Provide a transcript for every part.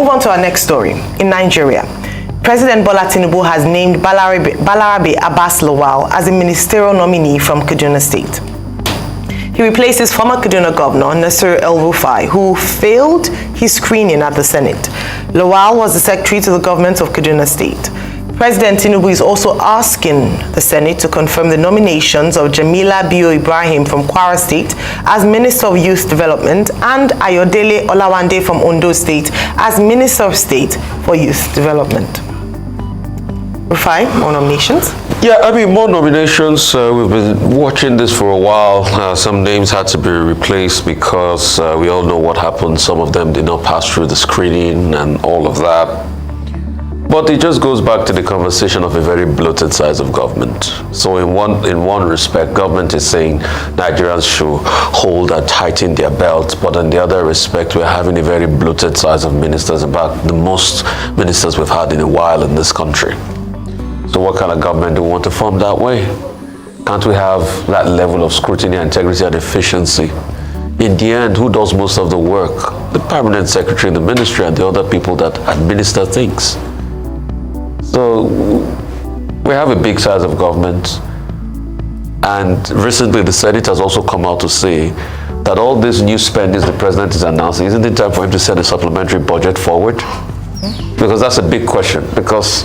move on to our next story. In Nigeria, President Bola Tinubu has named Balarabe Abbas Lawal as a ministerial nominee from Kaduna State. He replaces former Kaduna Governor Nasir El-Rufai, who failed his screening at the Senate. Lawal was the secretary to the government of Kaduna State. President Tinubu is also asking the Senate to confirm the nominations of Jamila Bio Ibrahim from Kwara State as Minister of Youth Development and Ayodele Olawande from Ondo State as Minister of State for Youth Development. Rufai, more nominations? Yeah, I mean, more nominations. We've been watching this for a while. Some names had to be replaced because we all know what happened. Some of them did not pass through the screening and all of that. But it just goes back to the conversation of a very bloated size of government. So in one respect, government is saying Nigerians should hold and tighten their belts, but in the other respect, we're having a very bloated size of ministers, about the most ministers we've had in a while in this country. So what kind of government do we want to form that way? Can't we have that level of scrutiny, integrity, and efficiency? In the end, who does most of the work? The permanent secretary in the ministry and the other people that administer things. So we have a big size of government, and recently the Senate has also come out to say that all these new spendings the president is announcing, isn't it time for him to send a supplementary budget forward? Because that's a big question, because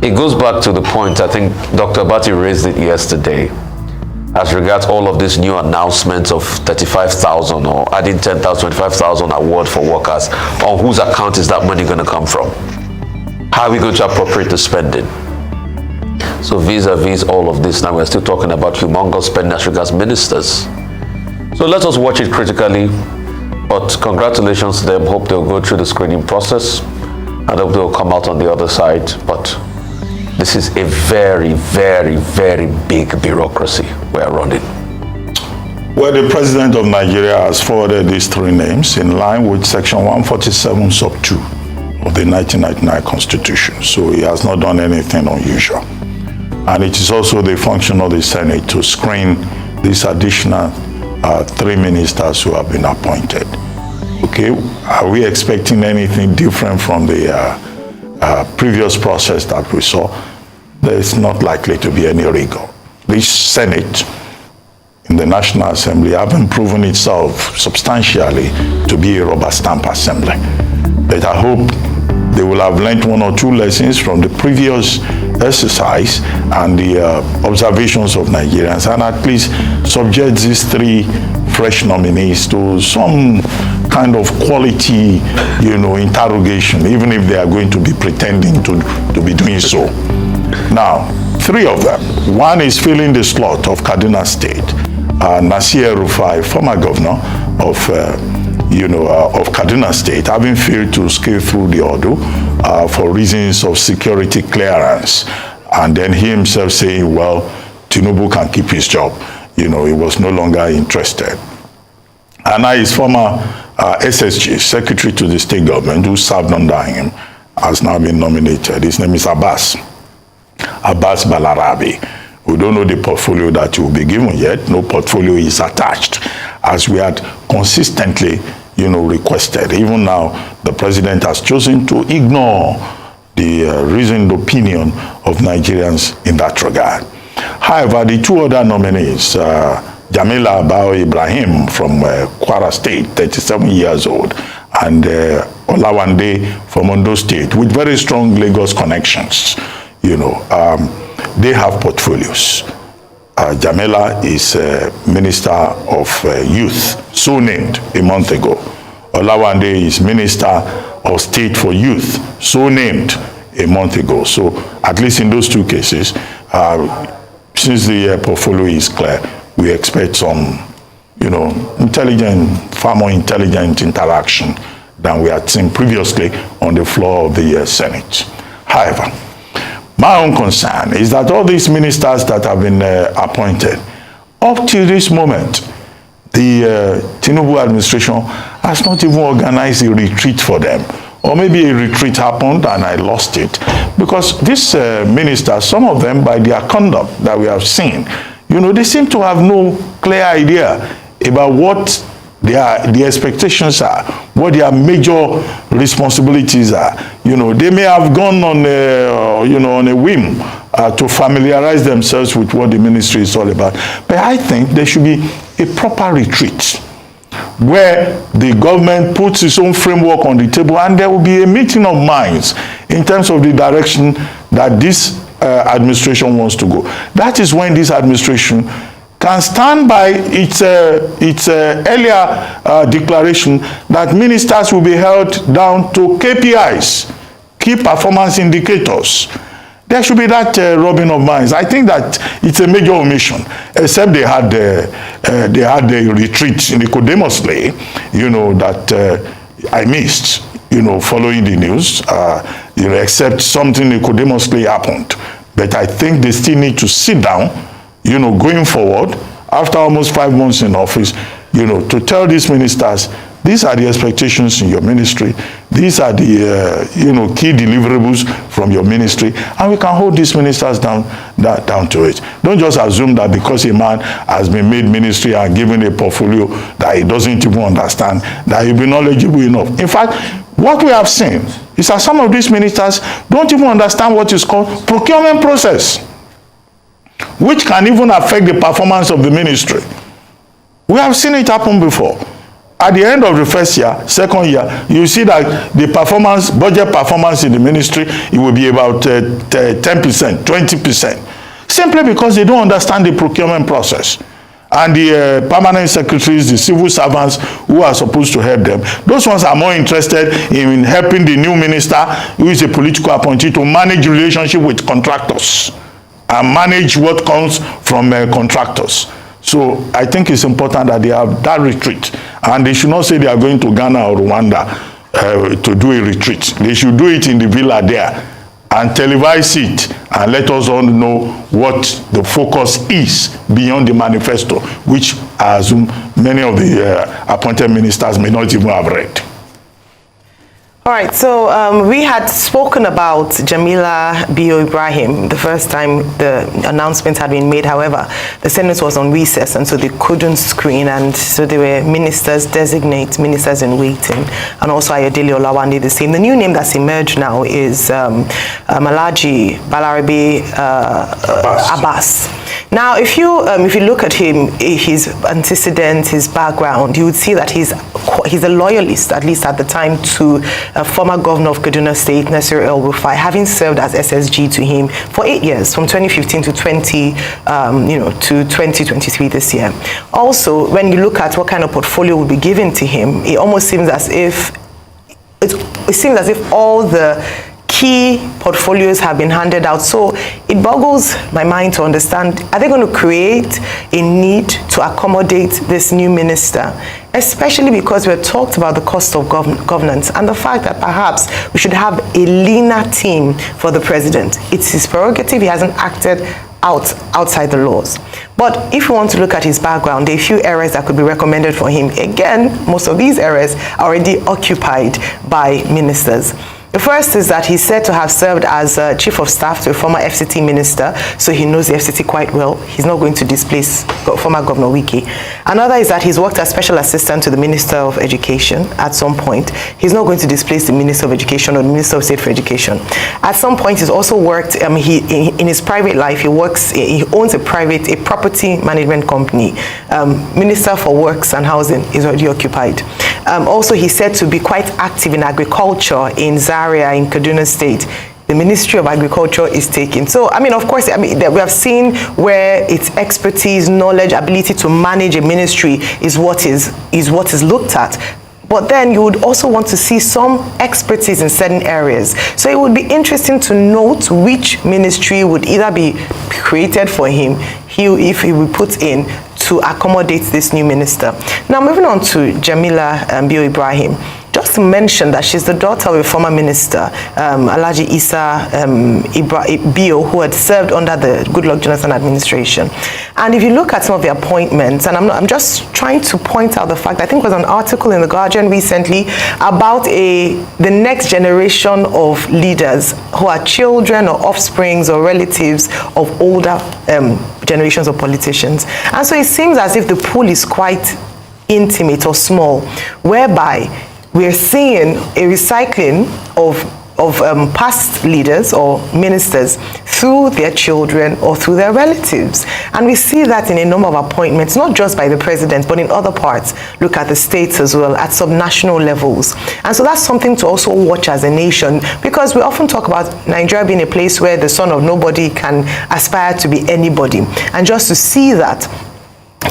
it goes back to the point, I think Dr. Abati raised it yesterday, as regards all of these new announcements of 35,000 or adding 10,000, 25,000 award for workers. On whose account is that money going to come from? How are we going to appropriate the spending? So vis-a-vis all of this, now we're still talking about humongous spending as regards ministers. So let us watch it critically, but congratulations to them. Hope they'll go through the screening process and hope they'll come out on the other side. But this is a very, very, very big bureaucracy we're running. Well, the president of Nigeria has forwarded these three names in line with Section 147 sub 2 of the 1999 Constitution. So he has not done anything unusual. And it is also the function of the Senate to screen these additional three ministers who have been appointed. Okay, are we expecting anything different from the previous process that we saw? There is not likely to be any rigor. This Senate in the National Assembly haven't proven itself substantially to be a rubber stamp assembly. But I hope they will have learned one or two lessons from the previous exercise and the observations of Nigerians, and at least subject these three fresh nominees to some kind of quality, interrogation, even if they are going to be pretending to be doing so. Now, three of them. One is filling the slot of Kaduna State. Nasir El-Rufai, former governor of Kaduna State, having failed to scale through the order for reasons of security clearance. And then he himself saying, well, Tinubu can keep his job. He was no longer interested. And now his former SSG, secretary to the state government, who served under him, has now been nominated. His name is Abbas Balarabe. We don't know the portfolio that will be given yet. No portfolio is attached, as we had consistently, requested. Even now, the president has chosen to ignore the reasoned opinion of Nigerians in that regard. However, the two other nominees, Jamila Bio Ibrahim from Kwara State, 37 years old, and Olawande from Ondo State, with very strong Lagos connections, they have portfolios. Jamila is Minister of Youth, so named a month ago. Olawande is Minister of State for Youth, so named a month ago. So at least in those two cases, since the portfolio is clear, we expect some, far more intelligent interaction than we had seen previously on the floor of the Senate. However, my own concern is that all these ministers that have been appointed, up to this moment, the Tinubu administration has not even organized a retreat for them. Or maybe a retreat happened and I lost it. Because these ministers, some of them, by their conduct that we have seen, they seem to have no clear idea about what the expectations are, what their major responsibilities are. You know, they may have gone on on a whim to familiarize themselves with what the ministry is all about. But I think there should be a proper retreat where the government puts its own framework on the table, and there will be a meeting of minds in terms of the direction that this administration wants to go. That is when this administration can stand by its earlier declaration that ministers will be held down to KPIs, key performance indicators. There should be that rubbing of minds. I think that it's a major omission, except they had a retreat nicodemously, that I missed, following the news, except something nicodemously happened. But I think they still need to sit down, going forward, after almost 5 months in office, to tell these ministers, these are the expectations in your ministry. These are the, key deliverables from your ministry. And we can hold these ministers down to it. Don't just assume that because a man has been made ministry and given a portfolio that he doesn't even understand, that he'll be knowledgeable enough. In fact, what we have seen is that some of these ministers don't even understand what is called procurement process, which can even affect the performance of the ministry. We have seen it happen before. At the end of the first year, second year, you see that the budget performance in the ministry, it will be about 10%, 20%, simply because they don't understand the procurement process. And the permanent secretaries, the civil servants who are supposed to help them, those ones are more interested in helping the new minister, who is a political appointee, to manage relationship with contractors and manage what comes from contractors. So I think it's important that they have that retreat, and they should not say they are going to Ghana or Rwanda to do a retreat. They should do it in the villa there and televise it and let us all know what the focus is beyond the manifesto, which I assume many of the appointed ministers may not even have read. All right, so we had spoken about Jamila Bio Ibrahim the first time the announcement had been made. However, the Senate was on recess, and so they couldn't screen, and so there were ministers designate, ministers in waiting, and also Ayodele Olawande the same. The new name that's emerged now is Alhaji Balarabe Abbas. Now, if you look at him, his antecedents, his background, you would see that he's a loyalist, at least at the time, to former governor of Kaduna State, Ministerial, having served as SSG to him for 8 years, from 2015 to 2023 this year. Also, when you look at what kind of portfolio would be given to him, it almost seems as if all the key portfolios have been handed out. So it boggles my mind to understand, are they going to create a need to accommodate this new minister? Especially because we're talked about the cost of governance and the fact that perhaps we should have a leaner team for the president. It's his prerogative. He hasn't acted outside the laws. But if you want to look at his background, there are a few areas that could be recommended for him. Again, most of these areas are already occupied by ministers. The first is that he's said to have served as chief of staff to a former FCT minister, so he knows the FCT quite well. He's not going to displace former Governor Wike. Another is that he's worked as special assistant to the Minister of Education at some point. He's not going to displace the Minister of Education or the Minister of State for Education. At some point, he's also worked, in his private life, he owns a property management company. Minister for Works and Housing is already occupied. Also, he's said to be quite active in agriculture in Zaria in Kaduna State. The Ministry of Agriculture is taken. So, of course, we have seen where its expertise, knowledge, ability to manage a ministry is what is looked at. But then you would also want to see some expertise in certain areas. So it would be interesting to note which ministry would either be created for him, if he would put in to accommodate this new minister. Now, moving on to Jamila Bio Ibrahim. Just to mention that she's the daughter of a former minister, Alhaji Isa Bio, who had served under the Goodluck Jonathan administration. And if you look at some of the appointments, and I'm just trying to point out the fact, I think there was an article in The Guardian recently about the next generation of leaders who are children or offsprings or relatives of older generations of politicians. And so it seems as if the pool is quite intimate or small, whereby we're seeing a recycling of past leaders or ministers through their children or through their relatives. And we see that in a number of appointments, not just by the president, but in other parts. Look at the states as well, at subnational levels. And so that's something to also watch as a nation, because we often talk about Nigeria being a place where the son of nobody can aspire to be anybody. And just to see that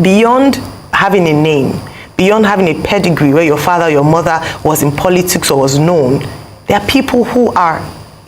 beyond having a name, beyond having a pedigree where your father, your mother was in politics or was known, there are people who are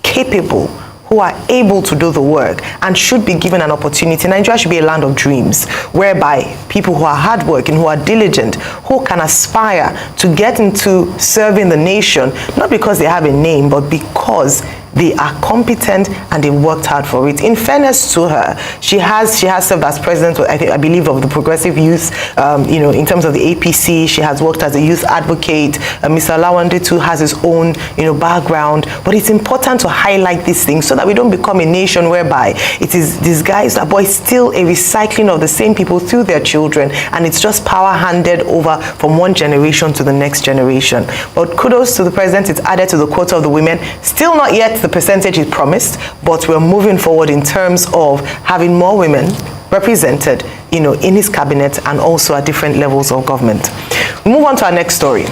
capable, who are able to do the work and should be given an opportunity. Nigeria should be a land of dreams, whereby people who are hardworking, who are diligent, who can aspire to get into serving the nation, not because they have a name, but because they are competent and they worked hard for it. In fairness to her, she has served as president, I believe, of the Progressive Youth, in terms of the APC. She has worked as a youth advocate. Mr. Lawande too has his own, background. But it's important to highlight these things so that we don't become a nation whereby it is these guys, but it's still a recycling of the same people through their children, and it's just power handed over from one generation to the next generation. But kudos to the president, it's added to the quota of the women. Still not yet the percentage is promised, but we're moving forward in terms of having more women represented, in his cabinet and also at different levels of government. We move on to our next story.